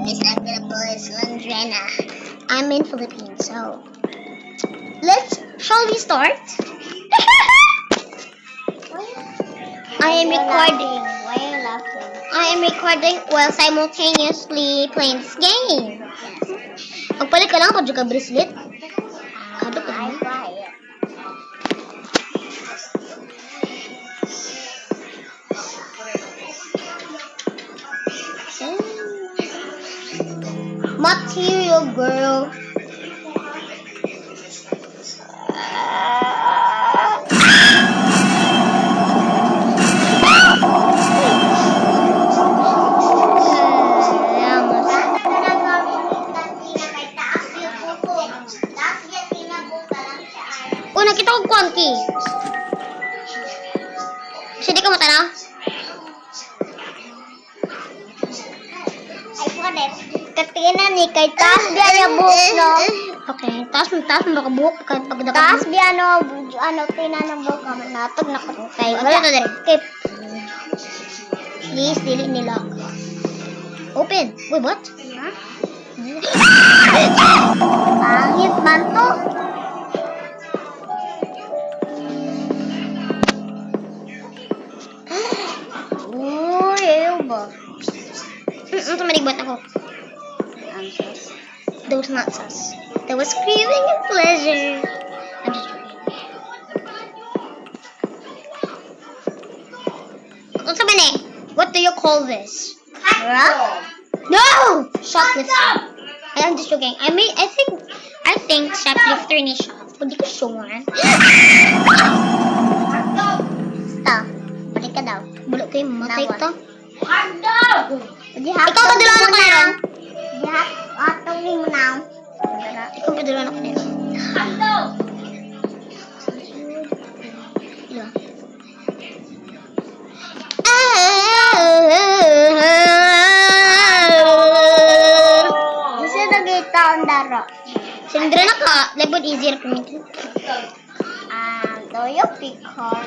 Miss Agripo is Londrena. I'm in Philippines, so shall we start? I am recording. Why are you laughing? I am recording while simultaneously playing this game. Magpalit ka lang ako juga bracelet. Kado ka I naman. buy it. Material girl. Nakita ko konti. Sige ka matanaw? I put it. Katina ni kay taas biya niya buhok, no? Okay, taas mo baka buhok kahit pag Taas biya no, tina ng buhok naman natog na kutay. Wala to dire. Keep. Please, dili nila. Open. Wait, what? Pangit man to. Uy, ayaw ba? Ano malibot ako? That was not sus. That was craving and pleasure. I'm just joking. What's up, man? What do you call this? No! Shoplifter. I'm just joking. I think shoplifter ni siya. Hindi ko sure. Stop. Balik ka daw. Bulok ko yung matay Nawat. ito. Ikaw Ikaw padulawan ako nila. Dihat, atong mo now. Ikaw padulawan ako nila. Ila. Bisa nagita ang daro. Sindra na ka. Lebod easier for me. Do you pick hard?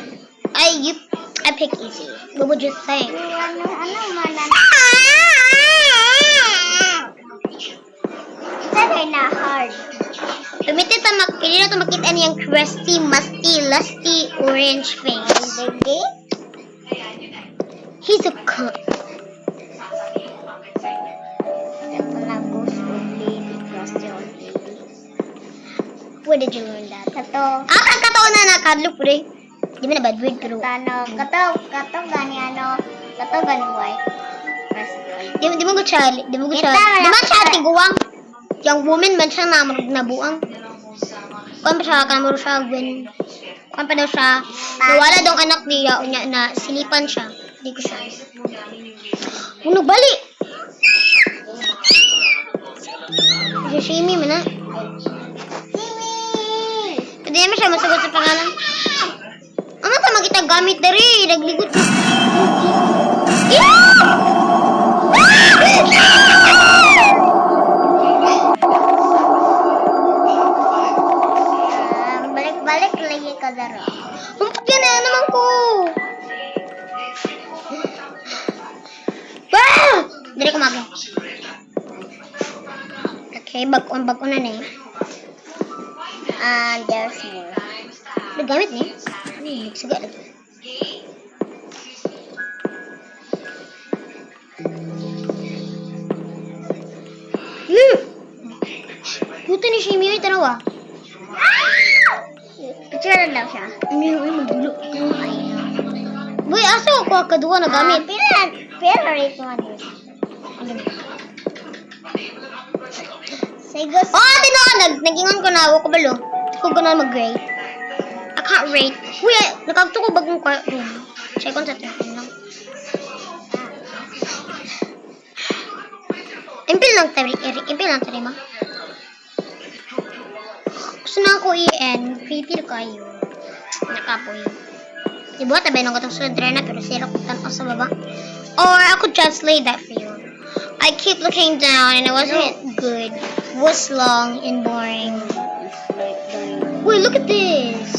I pick easy. What would you think? Ano manan? Isa na hard. Tumitin ta hindi na ito makita niyang crusty, musty, lusty, orange face. Baby? He's a cook. Ito na goes with baby, crusty old baby. Where did you learn that? Kato. Kataon na nakadlo po rin. Di ba na bad word pero Kato gani ano, kato gani white. Crusty old. di mo ko siya, di mo Kita, siya tiguang. Yung woman man siya na nabuang. Kung pa siya, kamuro siya, kung pa daw siya, nawala daw ang anak niya, na silipan siya. Hindi ko siya. Unog bali! Si Shimi man na. Simi! Pwede naman siya masagot sa pangalan. Ano ta magkita gamit dari? Nagligot. Balik lagi ka daro. Umpag yan na naman ko. Ah! Dari ko maga. Okay, bago na na eh. There's more. Nagamit niya. Sige lagi. Puto ni Shimi yung tanawa. Picture daw siya. Ay, magulo. Boy, aso ako kadua na gamit. Pila rate mo din. Say go. Oh, nagingon ko na. Ako balo. Ako ko na mag-rate. I can't rate. Uy, nakagto ko bagong room. Check on sa telephone lang. Impil lang tari ma. Gusto na ako i-end. Prepare kayo. Nakapoy. Diba, tabay nang katong sa drena pero sira ko tanaw sa baba. Or I could translate that for you. I keep looking down and it wasn't good. It was long and boring. Wait, look at this.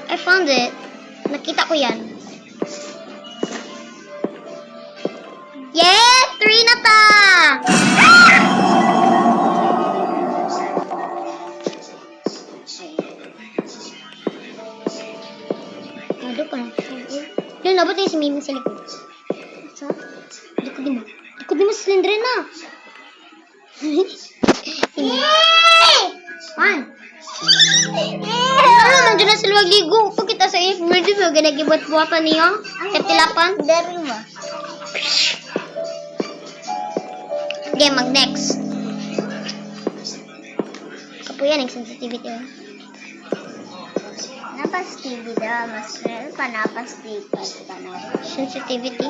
I found it. Nakita ko yan. Yeah! 3 Ikot di mo si Slendrina. Man. Ano man dyan na sila magligo. Kung kita sa emergency mo, ginagibot-buwatan niya. Katilapan. Dari mo. Okay, mag-next. Kapuyan ang sensitivity. Napas TV daw. Mas meron pa napas TV. Sensitivity?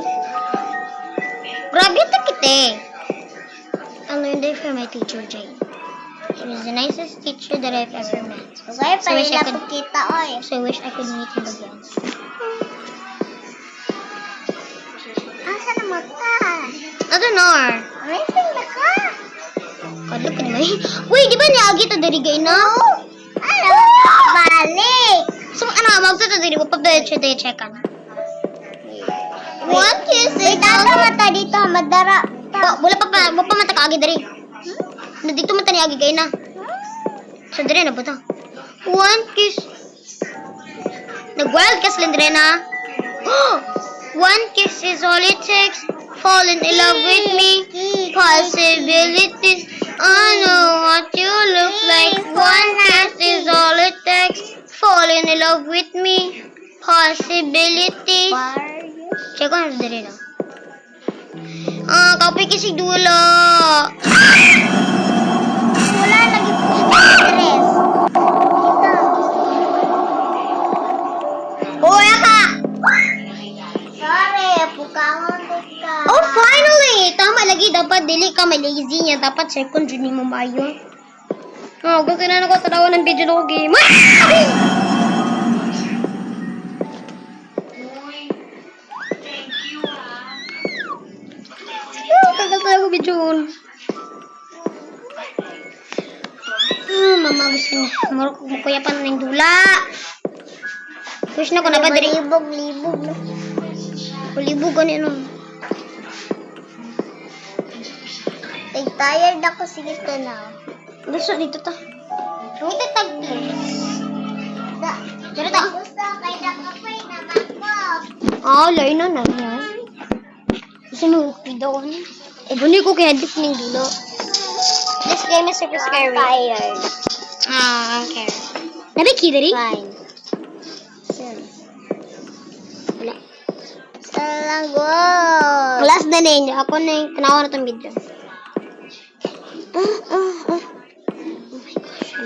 Grabe ito kita I learned it from my teacher, Jane. He was the nicest teacher that I've ever met. Kaya So, wish I pa could- kita, oy. So I wish I could meet him again. Asa na mo ka? I don't know. Amazing na ka. Kadlok ka naman. Uy, di ba niagi ito dari gay na? Ano? Balik. So, ano, magsa ito dari. Wapag siya tayo checkan. What you say? Tata mata dito, madara. Wala pa mata kaagi dari. Na dito mata niagi gay na. So, dari na ba ito? One kiss. Nag-wild ka, Slendrina. One kiss is all it takes. Fall in love with me. Possibilities. I know what you look like. One kiss is all it takes. Fall in love with me. Possibilities. Check on the rin. Kapoy kasi dula. Wala lagi po stress. Kuya ka! Sorry, pukangon ka. Oh, finally! Tama lagi. Dapat dili ka may lazy niya. Dapat second yun ni Mamayo. Oh, gusto na ako tanawan ng video ng game. Tagal talaga video. Mama gusto na. Makuya pa na ng dula. Wish na ko na ba diri. Libog. Kulibog ganyan. Tired ako, sige ka na. Gusto dito ta. Dito tag please. Dito ta. Gusto kay nakapay naman ko. Lain na yan. Gusto mo daw ano? Buni ko kaya dik ning dulo. This game is super scary. Tired. Okay. Nabiki diri? Fine. Soon. Wala. Salagot. Last na ninyo. Ako na yung tanawa na itong video. Oh my gosh.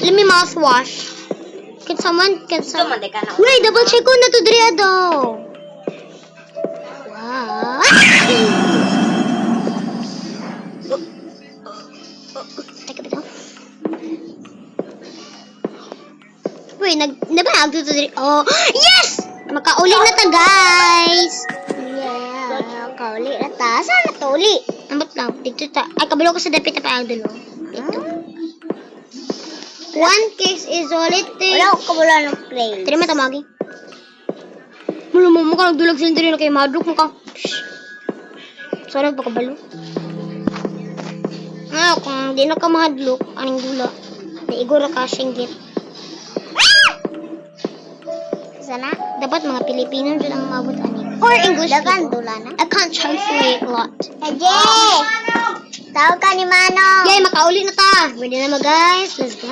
Let me mouthwash. Can someone... Wait, double check ko na to diri daw. Wow. Teka bitaw. Wait, nabahag to diri. Oh, yes! Makauli na ta, guys. Yeah. Kauli na ta. Saan na to uli? Ambot lang. Dito ta. Ay, kabalo ko sa dapit na paang dulo. Dito. One kiss is all it takes. Wala ko kabula ng play. Tiri mo tamagi. Mula mo ka nagdulag sila diri na kay madruk mo ka. Sorry, pagkabalo. Kung di na ka mahadlok, aning dula. Naigura ka singgit. Sana? Dapat mga Pilipino dyan ang mabot ani. Or English Dagan people. dula na. I can't translate a lot. Kaje! Tawag ka ni Manong. Yay, makauli na ta. Ready na mo guys. Let's go.